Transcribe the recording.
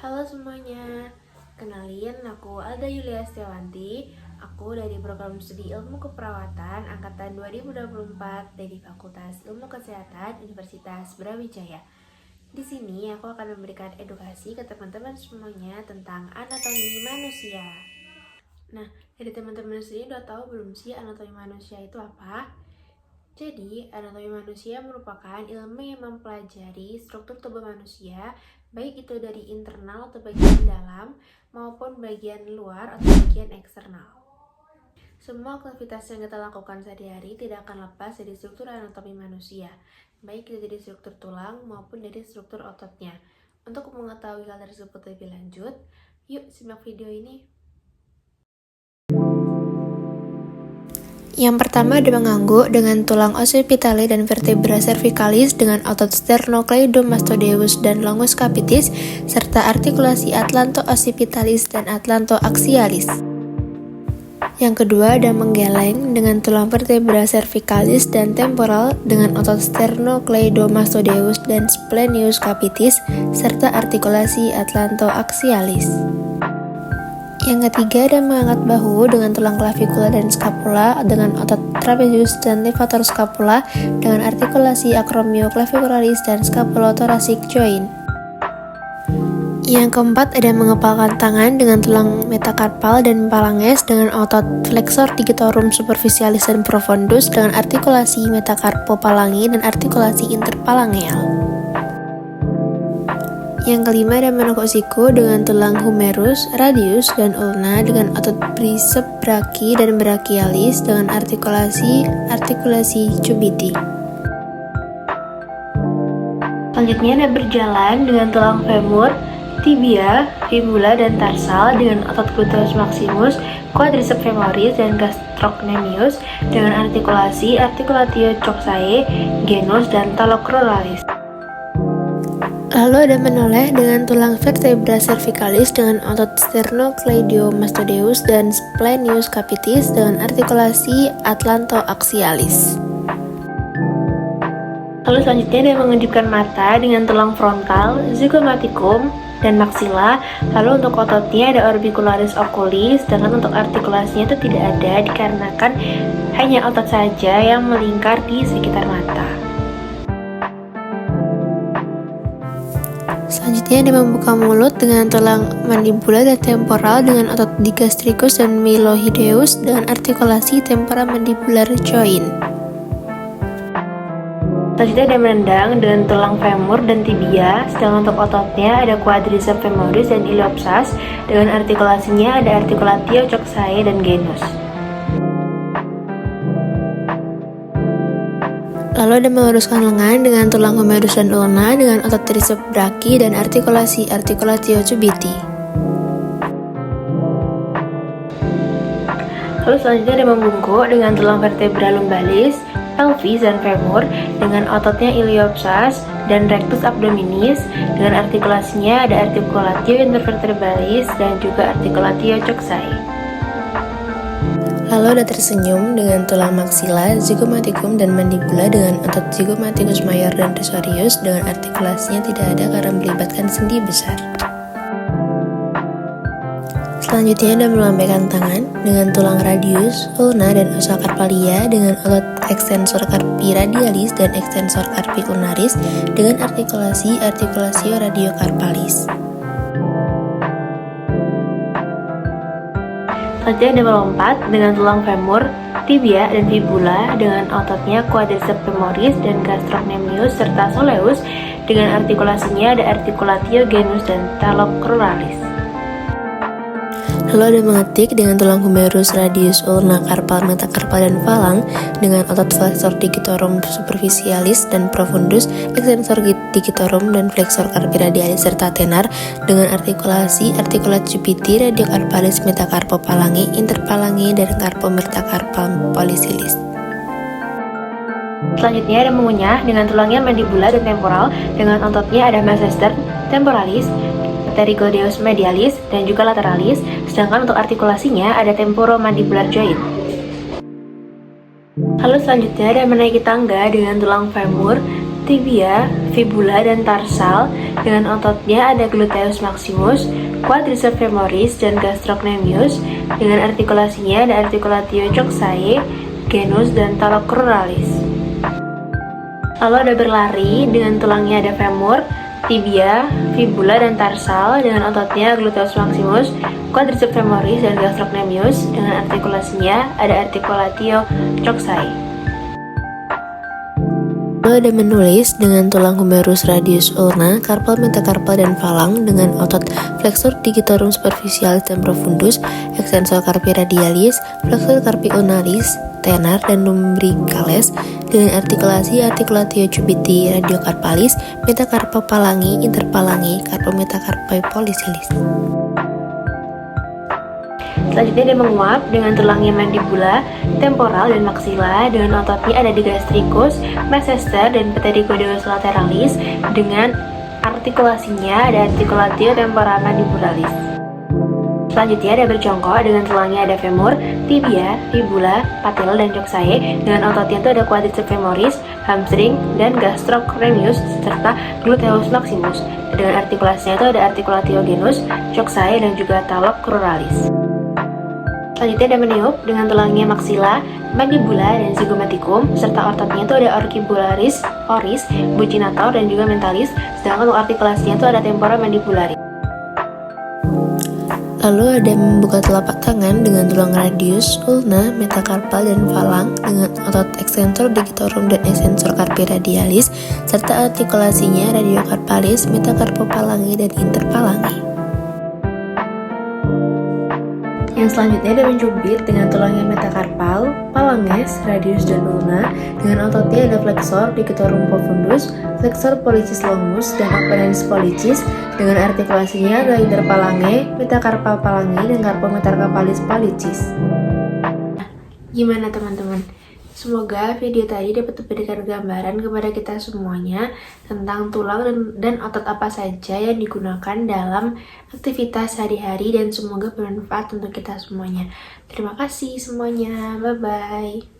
Halo semuanya, kenalin aku Alda Yulia Setiawanti. Aku dari program studi Ilmu Keperawatan angkatan 2024 dari Fakultas Ilmu Kesehatan Universitas Brawijaya. Di sini aku akan memberikan edukasi ke teman-teman semuanya tentang anatomi manusia. Nah, dari teman-teman sendiri udah tahu belum sih anatomi manusia itu apa? Jadi, anatomi manusia merupakan ilmu yang mempelajari struktur tubuh manusia, baik itu dari internal atau bagian dalam, maupun bagian luar atau bagian eksternal. Semua aktivitas yang kita lakukan sehari-hari tidak akan lepas dari struktur anatomi manusia, baik itu dari struktur tulang maupun dari struktur ototnya. Untuk mengetahui hal tersebut lebih lanjut, yuk simak video ini. Yang pertama ada mengangguk dengan tulang occipitale dan vertebra cervicalis dengan otot sternocleidomastoideus dan longus capitis serta artikulasi atlanto-occipitalis dan atlanto-axialis. Yang kedua ada menggeleng dengan tulang vertebra cervicalis dan temporal dengan otot sternocleidomastoideus dan splenius capitis serta artikulasi atlanto-axialis. Yang ketiga ada mengangkat bahu dengan tulang clavicula dan scapula dengan otot trapezius dan levator scapula dengan artikulasi acromioclavicularis dan scapulothoracic joint. Yang keempat ada mengepalkan tangan dengan tulang metakarpal dan phalanges dengan otot flexor digitorum superficialis dan profundus dengan artikulasi metakarpophalange dan artikulasi interphalangeal. Yang kelima ada menekuk siku dengan tulang humerus, radius, dan ulna dengan otot bicep brachii dan brachialis dengan artikulasi cubiti. Selanjutnya ada berjalan dengan tulang femur, tibia, fibula, dan tarsal dengan otot gluteus maximus, quadriceps femoris, dan gastrocnemius dengan artikulasi articulatio coxae, genus, dan talocruralis. Lalu ada menoleh dengan tulang vertebra cervicalis dengan otot sternocleidomastoideus dan splenius capitis dengan artikulasi atlanto-axialis. Lalu selanjutnya ada menghidupkan mata dengan tulang frontal, zygomaticum, dan maxilla. Lalu untuk ototnya ada orbicularis oculis, sedangkan untuk artikulasinya itu tidak ada dikarenakan hanya otot saja yang melingkar di sekitar mata. Selanjutnya ada membuka mulut dengan tulang mandibula dan temporal dengan otot digastricus dan mylohyoideus dengan artikulasi temporomandibular joint. Selanjutnya ada menendang dengan tulang femur dan tibia, sedangkan untuk ototnya ada quadriceps femoris dan iliopsoas dengan artikulasinya ada articulatio coxae dan genus. Lalu ada meluruskan lengan dengan tulang humerus dan ulna dengan otot triceps brachii dan artikulasi articulatio cubiti. Lalu selanjutnya ada membungkuk dengan tulang vertebra lumbalis, pelvis, dan femur dengan ototnya iliopsoas dan rectus abdominis dengan artikulasinya ada articulatio intervertebralis dan juga articulatio coxae. Lalu ada tersenyum dengan tulang maxilla, zygomaticum, dan mandibula dengan otot zygomaticus major dan risorius dengan artikulasinya tidak ada karena melibatkan sendi besar. Selanjutnya ada melambaikan tangan dengan tulang radius, ulna, dan ossa carpalia dengan otot extensor carpi radialis dan extensor carpi ulnaris dengan artikulasi articulatio radiocarpalis. Selanjutnya ada melompat dengan tulang femur, tibia, dan fibula dengan ototnya quadriceps femoris dan gastrocnemius serta soleus dengan artikulasinya ada articulatio genus dan talocruralis. Lalu ada mengetik dengan tulang humerus, radius, ulna, karpal, metakarpal, dan falang dengan otot flexor digitorum superficialis dan profundus, extensor digitorum dan flexor carpi radialis serta tenar dengan artikulasi articulat cubiti, radiocarpalis, metakarpophalange, interphalange, dan carpometakarpal polisilis. Selanjutnya ada mengunyah dengan tulangnya mandibula dan temporal dengan ototnya ada masseter, temporalis, pterygoideus medialis, dan juga lateralis, sedangkan untuk artikulasinya ada temporomandibular joint. Lalu selanjutnya ada menaiki tangga dengan tulang femur, tibia, fibula dan tarsal. Dengan ototnya ada gluteus maximus, quadriceps femoris, dan gastrocnemius. Dengan artikulasinya ada articulatio coxae, genus, dan talocruralis. Lalu ada berlari, dengan tulangnya ada femur, tibia, fibula, dan tarsal. Dengan ototnya gluteus maximus, quadriceps femoris, dan gastrocnemius. Dengan artikulasinya ada articulatio coxae. Lalu ada menulis dengan tulang humerus radius ulna, carpal, metacarpal, dan falang. Dengan otot flexor digitorum superficialis dan profundus, extensor carpi radialis, flexor carpi ulnaris, tenar, dan lumbricales. Dengan artikulasi articulatio cubiti radiocarpalis, metacarpa palangi, interpalangi, carpo metacarpi policialis. Selanjutnya ada menguap, dengan tulangnya mandibula, temporal, dan maxilla. Dengan ototnya ada digastricus, mesester, dan pterygoideus lateralis. Dengan artikulasinya ada articulatio temporal mandibulalis. Selanjutnya ada berjongkok, dengan tulangnya ada femur, tibia, fibula, patella, dan coxae. Dengan ototnya itu ada quadriceps femoris, hamstring, dan gastrocnemius, serta gluteus maximus. Dengan artikulasinya itu ada articulatio genus, coxae, dan juga talocruralis. Selanjutnya ada meniup, dengan tulangnya maxilla, mandibula, dan zygomaticum, serta ototnya itu ada orbicularis, oris, buccinator, dan juga mentalis. Sedangkan untuk artikulasinya itu ada temporal mandibularis. Lalu ada membuka telapak tangan dengan tulang radius, ulna, metacarpal, dan falang. Dengan otot extensor digitorum dan extensor carpi radialis, serta artikulasinya radiocarpalis, metacarpopalangi, dan interpalangi. Yang selanjutnya ada mencubit, dengan tulangnya metacarpal, phalanges, radius, dan ulna. Dengan ototnya ada flexor digitorum profundus, flexor pollicis longus, dan appendicis pollicis. Dengan artikulasinya ada interphalange, metacarpal phalangi, dan carpo metacarpalis pollicis. Gimana teman-teman? Semoga video tadi dapat memberikan gambaran kepada kita semuanya tentang tulang dan otot apa saja yang digunakan dalam aktivitas sehari-hari, dan semoga bermanfaat untuk kita semuanya. Terima kasih semuanya, bye-bye.